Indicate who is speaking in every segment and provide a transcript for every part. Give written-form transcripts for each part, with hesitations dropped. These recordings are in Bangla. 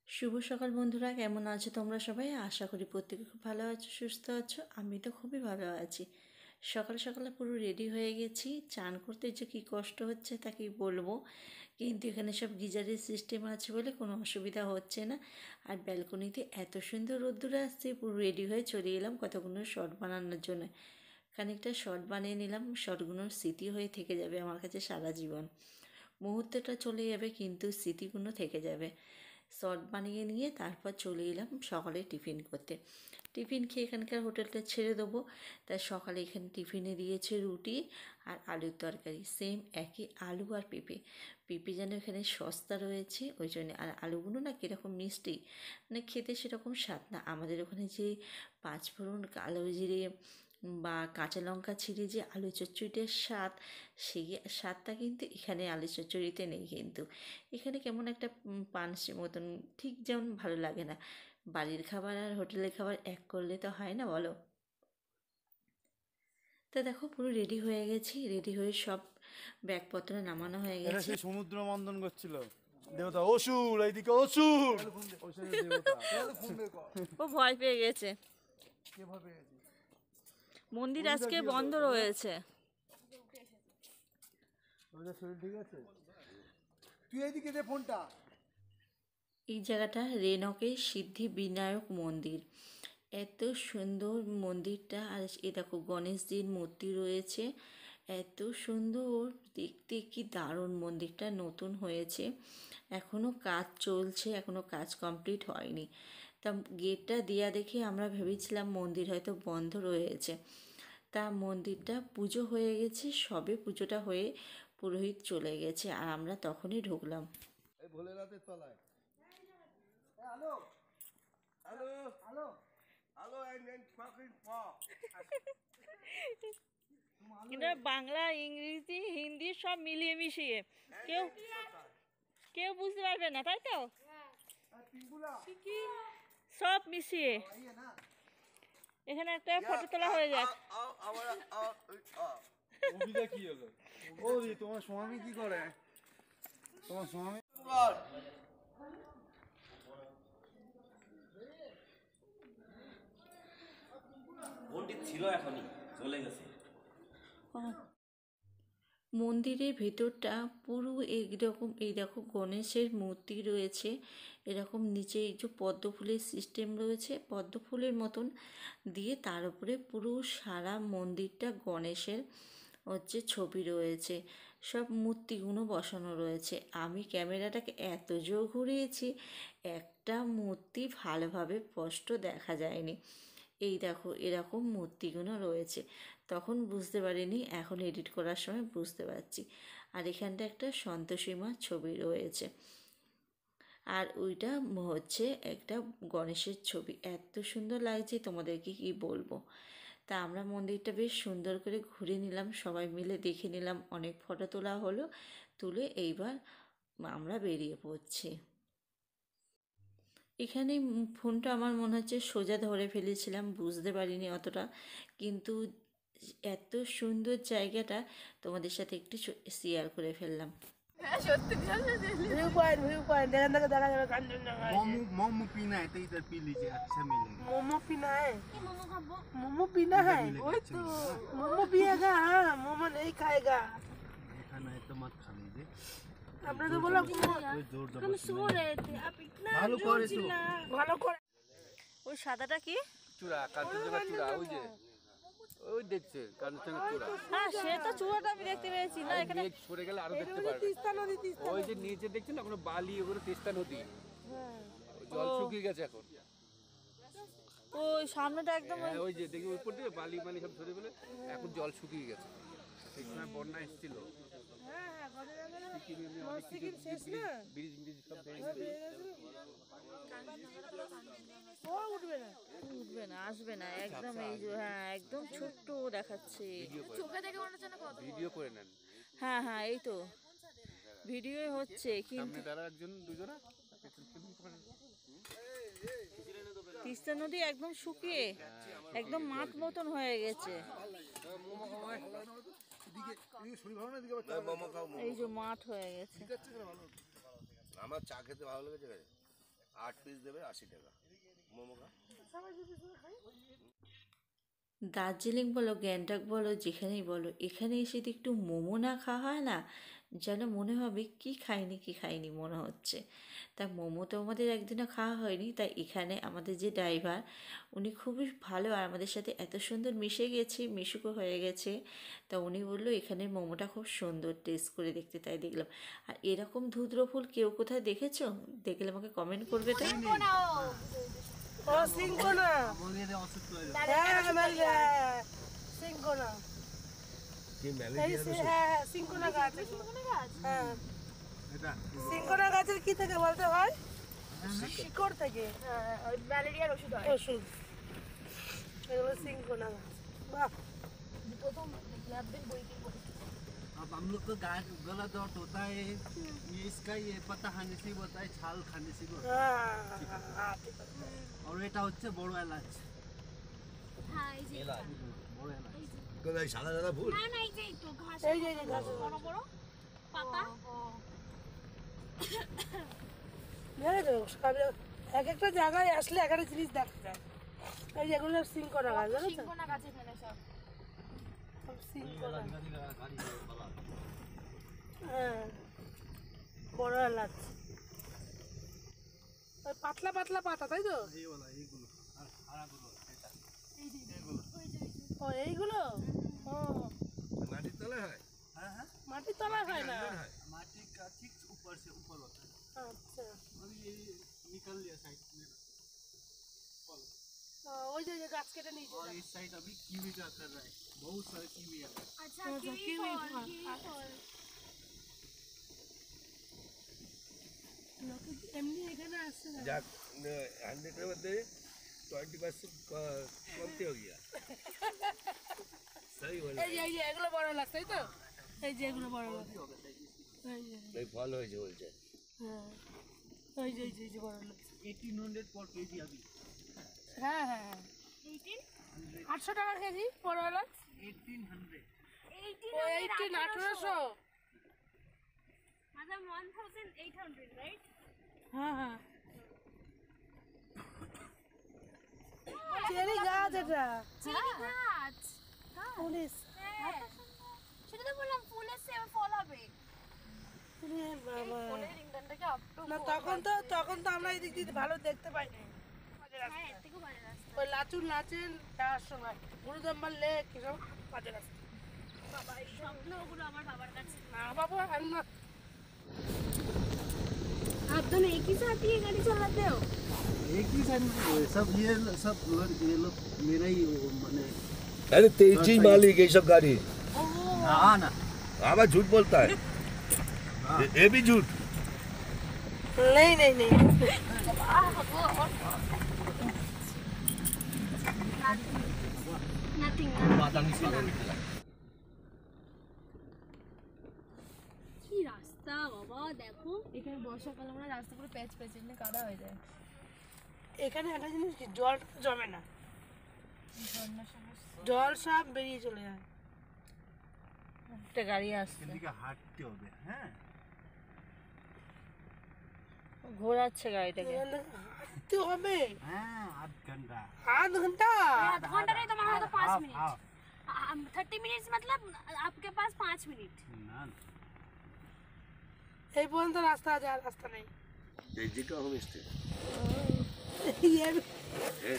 Speaker 1: শুভ সকাল বন্ধুরা, কেমন আছো তোমরা সবাই? আশা করি প্রত্যেকে খুব ভালো আছো, সুস্থ আছো। আমি তো খুবই ভালো আছি। সকাল সকালে পুরো রেডি হয়ে গেছি। চান করতে যে কী কষ্ট হচ্ছে তা কি বলবো, কিন্তু এখানে সব গিজারের সিস্টেম আছে বলে কোনো অসুবিধা হচ্ছে না। আর ব্যালকনিতে এত সুন্দর রোদ্দুর আসছে, পুরো রেডি হয়ে চলে এলাম কতগুলো শর্ট বানানোর জন্য। খানিকটা শর্ট বানিয়ে নিলাম, শর্টগুলোর স্মৃতি হয়ে থেকে যাবে আমার কাছে সারা জীবন। মুহূর্তটা চলে যাবে কিন্তু স্মৃতিগুলো থেকে যাবে। শর্ট বানিয়ে নিয়ে তারপর চলে এলাম সকালে টিফিন করতে। টিফিন খেয়ে এখানকার হোটেলটা ছেড়ে দেবো। তাই সকালে এখানে টিফিনে দিয়েছে রুটি আর আলুর তরকারি, সেম একই আলু আর পেঁপে। পেঁপে যেন এখানে সস্তা রয়েছে ওই জন্য, আর আলুগুলো না কীরকম মিষ্টি, মানে খেতে সেরকম স্বাদ না। আমাদের ওখানে যে পাঁচফোড়ন, কালো জিরে বা কাঁচা লঙ্কা ছিঁড়ে যে আলু চচ্চড়িটার স্বাদ, সেই স্বাদটা কিন্তু এখানে আলু চচ্চড়িতে নেই। কিন্তু এখানে কেমন একটা পানসি মতন, ঠিক যেমন ভালো লাগে না। বাড়ির খাবার আর হোটেলের খাবার এক করলে তো হয় না, বলো? তা দেখো পুরো রেডি হয়ে গেছি, রেডি হয়ে সব ব্যাগপত্র নামানো হয়ে
Speaker 2: এটা
Speaker 1: গেছে।
Speaker 2: সেই সমুদ্র মন্থন করছিল দেবতা অসুর, এইদিকে অসুর, অসুরের দেবতা।
Speaker 1: ও ভয় পেয়ে গেছে।
Speaker 2: কিভাবে
Speaker 1: মন্দির আজকে বন্ধ রয়েছে।
Speaker 2: শরীর ঠিক আছে? তুই এইদিকে দে ফোনটা।
Speaker 1: এই জায়গাটা রেনকের সিদ্ধি বিনায়ক মন্দির। এত সুন্দর মন্দিরটা। আর এ দেখো গণেশজির মূর্তি রয়েছে, এত সুন্দর দেখতে, কি দারুণ। মন্দিরটা নতুন হয়েছে, এখনও কাজ চলছে, এখনও কাজ কমপ্লিট হয়নি। তা গেটটা দেওয়া দেখে আমরা ভেবেছিলাম মন্দির হয়তো বন্ধ রয়েছে। তা মন্দিরটা পুজো হয়ে গেছে, সবে পুজোটা হয়ে পুরোহিত চলে গেছে আর আমরা তখনই ঢুকলাম।
Speaker 2: এই ভোলেনাথের তলায়। Hello hello hello hello, I am fucking fuck.
Speaker 1: কিন্তু বাংলা, ইংরেজি, হিন্দি সব মিলিয়ে মিশিয়ে কেউ কেউ বুঝতে পারবে না, তাই তো? সব মিশিয়ে এখানে একটা ফটো তোলা হয়ে যাক।
Speaker 2: অভিদা কি হলো? ও তোমার স্বামী কি করে? তোমার স্বামী
Speaker 3: পণ্ডিত ছিল, এখনই চলে গেছে।
Speaker 1: মন্দিরের ভেতরটা পুরো এইরকম, এই দেখো গণেশের মূর্তি রয়েছে, এরকম নিচে এই যে পদ্ম ফুলের সিস্টেম রয়েছে, পদ্ম ফুলের মতন দিয়ে তার উপরে পুরো সারা মন্দিরটা গণেশের হচ্ছে ছবি রয়েছে, সব মূর্তিগুলো বসানো রয়েছে। আমি ক্যামেরাটাকে এত জোর ঘুরিয়েছি, একটা মূর্তি ভালোভাবে স্পষ্ট দেখা যায়নি। এই দেখো এরকম মূর্তিগুলো রয়েছে, তখন বুঝতে পারিনি, এখন এডিট করার সময় বুঝতে পারছি। আর এখানটা একটা সন্তোষী মার ছবি রয়েছে, আর ওইটা হচ্ছে একটা গণেশের ছবি। এত সুন্দর লাগছে তোমাদেরকে কি বলবো। তা আমরা মন্দিরটা বেশ সুন্দর করে ঘুরে নিলাম, সবাই মিলে দেখে নিলাম, অনেক ফটো তোলা হলো। তুলে এইবার আমরা বেরিয়ে পড়ছি। এখানে ফোনটা আমার মনে হচ্ছে সোজা ধরে ফেলেছিলাম, বুঝতে পারিনি অতটা, কিন্তু এত সুন্দর জায়গাটা তোমাদের সাথে একটু শেয়ার করে ফেললাম।
Speaker 4: व्यू पॉइंट देखा जाएगा कांचनजंगा।
Speaker 2: मोमो पीना है तो इधर पी लीजिए, अच्छा मिलेगा।
Speaker 4: मोमो पीना है, मोमो पीना है,
Speaker 2: वही तो
Speaker 4: मोमो पिएगा। हाँ, मोमो नहीं खाएगा।
Speaker 2: खाना है तो मत खा लीजिए।
Speaker 4: आपने तो बोला
Speaker 2: जोर
Speaker 4: हम सो रहे थे, आप इतना
Speaker 2: ভালো
Speaker 4: जोर
Speaker 2: করে তো।
Speaker 4: चिल्ला ভালো করে।
Speaker 1: ওই সাদাটা কি?
Speaker 5: চূড়া, কাঞ্চনজঙ্ঘা চূড়া, ওই যে ওই দেখছে কাঞ্চনজঙ্ঘা চূড়া।
Speaker 1: হ্যাঁ, সে তো চূড়াটা আমি দেখতে পেয়েছি না, এখানে
Speaker 5: মেঘ সরে গেলে আরো দেখতে পারবে।
Speaker 4: তিস্তা নদী, তিস্তা।
Speaker 5: ওই যে নিচে দেখছেন না, কোনো বালি, ওগুলো তিস্তা নদী। ওই জল শুকিয়ে গেছে এখন।
Speaker 1: ওই সামনেটা একদম
Speaker 5: হ্যাঁ, ওই যে দেখি ওই উপর দিয়ে বালি মালি সব সরে গেলে এখন জল শুকিয়ে গেছে। সেই সময় বন্যা এসেছিল,
Speaker 4: হ্যাঁ হ্যাঁ, গজরাঙ্গা
Speaker 5: সিকিম এমনি অনেক
Speaker 4: সিকিম শেষ না,
Speaker 5: ব্রিজ ব্রিজ সব ভেঙে গেছে।
Speaker 4: ও উঠবে না।
Speaker 1: উঠবে না, আসবে না একদম। এই যে হ্যাঁ, একদম ছোট্ট দেখাচ্ছে।
Speaker 5: ভিডিও করে নেন।
Speaker 1: হ্যাঁ হ্যাঁ, এই তো ভিডিও হচ্ছে, কিন্তু
Speaker 5: সামনে তারা একজন দুজনা
Speaker 1: তিস্তা নদী একদম শুকিয়ে একদম মাঠ মতন হয়ে গেছে। এই যে মাঠ হয়ে গেছে।
Speaker 3: আমার চা খেতে ভালো লেগেছে।
Speaker 6: 8 পিস দেবে 80 টাকা মোমো খা
Speaker 1: দার্জিলিং বলো গ্যাংটক বলো যেখানেই বলো এখানে এসে যদি একটু মোমো না খাওয়া হয় না যেন মনে হবে কি খাইনি মনে হচ্ছে। তা মোমো তো আমাদের একদিনও খাওয়া হয়নি, তাই এখানে আমাদের যে ড্রাইভার উনি খুবই ভালো আর আমাদের সাথে এত সুন্দর মিশে গেছে, মিশুকও হয়ে গেছে। তা উনি বললো এখানের মোমোটা খুব সুন্দর, টেস্ট করে দেখতে, তাই দেখলাম। আর এরকম ধুদ্র ফুল কেউ কোথায় দেখেছো? দেখলে আমাকে কমেন্ট করবে তো।
Speaker 4: ও সিংকোনা হ্যাঁ সিংকোনা
Speaker 6: কি
Speaker 4: এই
Speaker 6: ম্যালেরিয়া
Speaker 4: হ্যাঁ সিংকোনা গাছ এগুলো। হ্যাঁ সিংকোনা গাছের কি থেকে বলতে হয়? শিকড় থেকে
Speaker 7: ম্যালেরিয়ার ওষুধ হয়।
Speaker 4: ওষুধ, এগুলো সিংকোনা গাছ। বাহ,
Speaker 7: প্রথম ইয়াদের বই কি
Speaker 8: अब हम लोग को गला दर्द होता है ये इसका ये पत्ता खाने से भी होता है छाल खाने से भी होता
Speaker 4: হ্যাঁ ঠিক আছে।
Speaker 8: है और এটা হচ্ছে বড় এলাচ
Speaker 7: হ্যাঁ এই যে
Speaker 8: বড় এলাচ
Speaker 6: কোথায় সাদা সাদা ফুল
Speaker 7: না না এই যে তো ঘাস
Speaker 4: এই যে গাছ
Speaker 7: বড় বড় পাতা
Speaker 4: জানো তো এক একটা জায়গায় আসলে এক একটা জিনিস দেখা যায়। এই যে এগুলো সব সিংকোনা গাছ, জানো তো?
Speaker 7: সিংকোনা গাছ এখানে সব।
Speaker 4: সব সিংকোনা। হ্যাঁ বড় এলাচ, ওই পাতলা পাতলা পাতা, তাই তো?
Speaker 8: এইগুলো এইগুলো আর আরাগুলো এটা
Speaker 4: ও এইগুলো, ও
Speaker 6: মাটির তলায় হয়
Speaker 8: हाँ हाँ
Speaker 4: মাটির তলায় হয় না।
Speaker 8: माटी का ठीक ऊपर से ऊपर होता है
Speaker 4: আচ্ছা,
Speaker 8: अभी ये निकल लिया साइड में फल
Speaker 4: ওই যে গাছ কেটে নিয়েছে।
Speaker 8: और इस साइड अभी कीवी का कर रहा है बहुत सारे कीवी है
Speaker 7: আচ্ছা
Speaker 4: আচ্ছা,
Speaker 7: কিউই
Speaker 4: কিউই
Speaker 7: ফল
Speaker 4: ফল।
Speaker 7: কিউই ফল
Speaker 4: লোকে এমনি এখানে আসছে না।
Speaker 6: যাক 100 এর মধ্যে 20% কমতি হয়ে গিয়া সही বলে
Speaker 4: এই যে এগুলো বড় এলাচ, তাই তো? এই যে এগুলো বড় এলাচ, এই যে
Speaker 6: এই ফল হয়েছে বলছে
Speaker 4: হ্যাঁ এই যে বড় এলাচ।
Speaker 8: 1800 पर केजी अभी
Speaker 4: হ্যাঁ হ্যাঁ
Speaker 7: 18
Speaker 4: 800 টাকা কেজি বড় এলাচ।
Speaker 8: 1800
Speaker 4: ও 1800
Speaker 7: मतलब 1800 राइट
Speaker 4: হ্যাঁ হ্যাঁ চেরি গাছ এটা।
Speaker 7: চেরি গাছ
Speaker 4: পুলিশ
Speaker 7: হ্যাঁ সেটা তো বললাম ফুল এসে আবার ফল হবে
Speaker 4: তুমি বাবা,
Speaker 7: ফলের ইন্টারনেটে আপ টু
Speaker 4: না তখন তো আমরা এই দিক দিয়ে ভালো দেখতে পাই না।
Speaker 7: হ্যাঁ এর থেকেও ভালো রাস্তা
Speaker 4: ওই লাচুর নাচেন যাওয়ার সময় গুরুদম্বার লেক এসব বাজে রাস্তা।
Speaker 7: বাবা এই স্বপ্ন ওগুলো আমার বাবার কাছে
Speaker 4: না বাবা আমি না,
Speaker 7: आप दोनों एक ही साथ ये गाड़ी चलाते हो
Speaker 8: एक ही साइड में सब ये लोग मेरा ही माने
Speaker 6: अरे तेजी मालिक ये सब गाड़ी
Speaker 8: हाँ ना
Speaker 6: आवाज झूठ बोलता है ये भी झूठ
Speaker 4: নেই
Speaker 7: नथिंग কি রাস্তা বাবা দেখো এখানে বর্ষাকালে আমরা রাস্তা পুরো প্যাচ প্যাচ এমনি কাদা হয়ে যায়
Speaker 4: এখানে একটা জিনিস কি, জল জমে না, জল সব বেরিয়ে চলে যায়। একটা গাড়ি আসছে,
Speaker 8: এদিকে হাঁটতে হবে হ্যাঁ
Speaker 1: ঘোরাচ্ছে গাড়িটাকে।
Speaker 4: এখানে হাঁটতে হবে
Speaker 8: হ্যাঁ आध घंटा
Speaker 4: आध घंटा।
Speaker 7: आध घंटा नहीं तो हमारा तो 5 मिनट
Speaker 8: हाफ
Speaker 7: 30 मिनट्स मतलब आपके पास 5 मिनट
Speaker 8: ना
Speaker 4: এই পর্যন্ত রাস্তা আছে, আর রাস্তা নেই।
Speaker 6: तेजी का होम स्टे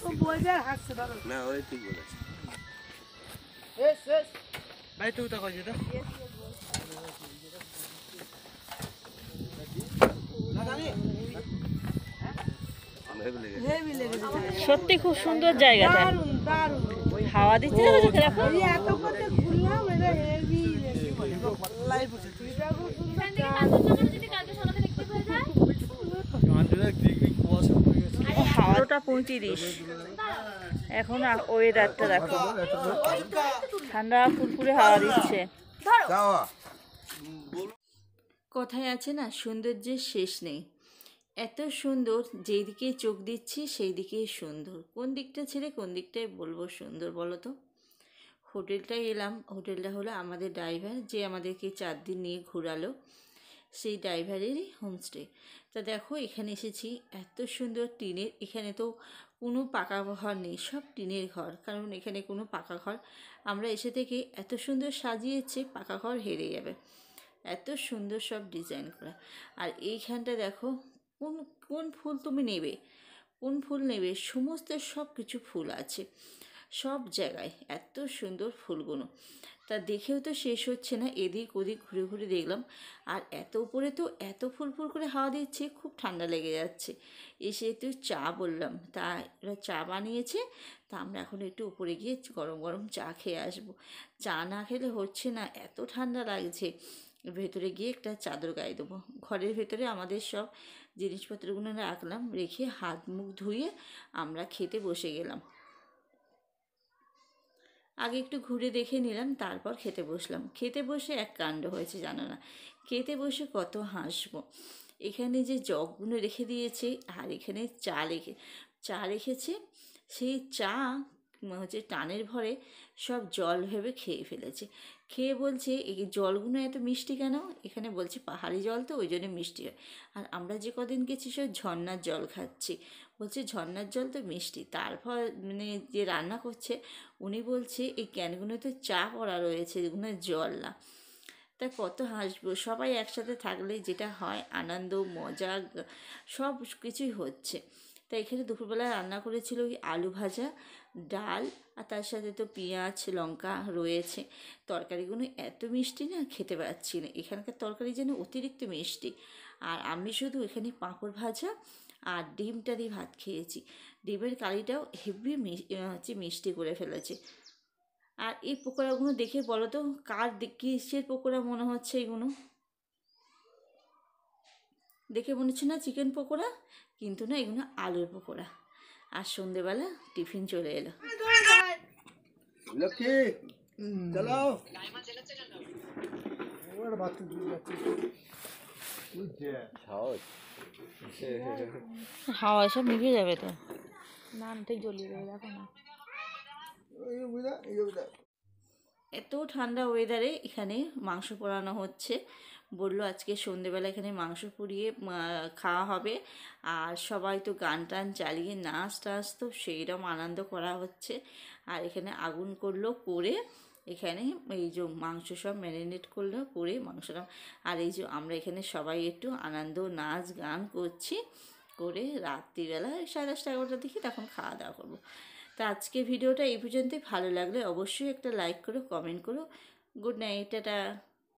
Speaker 4: ও বলছে আর হাঁটছে, ধরো।
Speaker 6: না ওই ঠিক বলেছে
Speaker 8: भाई तू तो कहिए तो
Speaker 6: হেভি লেগেছে
Speaker 4: হেভি লেগেছে,
Speaker 1: সত্যি খুব সুন্দর জায়গাটা,
Speaker 4: দারুণ দারুণ।
Speaker 1: হাওয়া দিচ্ছে না তো দেখো।
Speaker 4: এই এত করে ঘুরলাম, এটা হেভি লাইভ হচ্ছে। এটা খুব সুন্দর
Speaker 7: এখান থেকে কালকে সকালে যদি কালকে সকালে দেখতে পাওয়া যায়
Speaker 1: হাওয়াটা 35, এখন ওয়েদারটা দেখো, ঠান্ডা ফুরফুরে হাওয়া দিচ্ছে।
Speaker 6: যাওয়া
Speaker 1: কথায় আছে না, সৌন্দর্যের শেষ নেই। এত সুন্দর, যেই দিকে চোখ দিচ্ছি সেই দিকেই সুন্দর। কোন দিকটা ছেড়ে কোন দিকটায় বলবো সুন্দর বলো তো? হোটেলটায় এলাম, হোটেলটা হলো আমাদের ড্রাইভার যে আমাদেরকে 4 দিন নিয়ে ঘোরালো। সেই ড্রাইভারেরই হোমস্টে। তা দেখো এখানে এসেছি, এত সুন্দর টিনের, এখানে তো কোনো পাকা ঘর নেই, সব টিনের ঘর, কারণ এখানে কোনো পাকা ঘর আমরা এসে থেকে এত সুন্দর সাজিয়েছে, পাকা ঘর হেরে যাবে, এত সুন্দর সব ডিজাইন করা। আর এইখানটা দেখো কোন কোন ফুল তুমি নেবে, কোন ফুল নেবে, সমস্ত সব কিছু ফুল আছে সব জায়গায়, এত সুন্দর ফুলগুলো। তা দেখেও তো শেষ হচ্ছে না, এদিক ওদিক ঘুরে ঘুরে দেখলাম। আর এত উপরে তো এত ফুল ফুল করে হাওয়া দিচ্ছে, খুব ঠান্ডা লেগে যাচ্ছে। এসে একটু চা বললাম, তা এরা চা বানিয়েছে, তা আমরা এখন একটু উপরে গিয়ে গরম গরম চা খেয়ে আসবো। চা না খেলে হচ্ছে না, এত ঠান্ডা লাগছে। ভেতরে গিয়ে একটা চাদর গায়ে দেবো। ঘরের ভেতরে আমাদের সব জিনিসপত্রগুলো রাখলাম, রেখে হাত মুখ ধুয়ে আমরা খেতে বসে গেলাম। আগে একটু ঘুরে দেখে নিলাম, তারপর খেতে বসলাম। খেতে বসে এক কাণ্ড হয়েছে জানো না, খেতে বসে কত হাসবো। এখানে যে জগগুলো রেখে দিয়েছে, আর এখানে চা রেখেছে, সেই চা হচ্ছে টানের ভরে সব জল ভেবে খেয়ে ফেলেছে। খেয়ে বলছে এই জলগুলো এত মিষ্টি কেন, এখানে বলছে পাহাড়ি জল তো ওই জন্য মিষ্টি হয়। আর আমরা যে কদিন গেছি সব ঝর্নার জল খাচ্ছি, বলছে ঝর্নার জল তো মিষ্টি। তারপর মানে যে রান্না করছে উনি বলছে এই ক্যানগুলো তো চা করা রয়েছে, এগুলো জল না। তা কত হাসবো, সবাই একসাথে থাকলে যেটা হয় আনন্দ মজা সব কিছুই হচ্ছে। তা এখানে দুপুরবেলা রান্না করেছিল ওই আলু ভাজা, ডাল, আর তার সাথে তো পেঁয়াজ লঙ্কা রয়েছে। তরকারিগুলো এত মিষ্টি না, খেতে পারছি না, এখানকার তরকারি যেন অতিরিক্ত মিষ্টি। আর আমি শুধু এখানে পাঁপড় ভাজা আর ডিমটা দিয়ে ভাত খেয়েছি। ডিমের কারিটাও হেভি হচ্ছে মিষ্টি করে ফেলেছে। আর এই পকোড়াগুলো দেখে বলো তো কিসের পকোড়া মনে হচ্ছে, এগুলো দেখে মনে হচ্ছে না চিকেন পকোড়া, কিন্তু না এগুলো আলুর পকোড়া। আর সন্ধেবেলা টিফিন চলে এলো।
Speaker 2: লক্ষ্মী চলো ওর বাচ্চা
Speaker 1: হাওয়া সব নিভে যাবে তো।
Speaker 7: না ঠিক জ্বলিয়ে দেবে, দেখো না।
Speaker 1: এত ঠান্ডা ওয়েদারে এখানে মাংস পোড়ানো হচ্ছে। বললো আজকে সন্ধেবেলা এখানে মাংস পুড়িয়ে খাওয়া হবে। আর সবাই তো গান টান চালিয়ে নাচ টাচ তো সেইরকম আনন্দ করা হচ্ছে। আর এখানে আগুন করলো, করে এখানে এই যে মাংস সব ম্যারিনেট করলো, করে মাংসটা। আর এই যে আমরা এখানে সবাই একটু আনন্দ নাচ গান করছি, করে রাত্রিবেলা 10:30-11টার দিকে তখন খাওয়া দাওয়া করবো। তো আজকে ভিডিওটা এই পর্যন্তই। ভালো লাগলে অবশ্যই একটা লাইক করো, কমেন্ট করো। Good night, tata.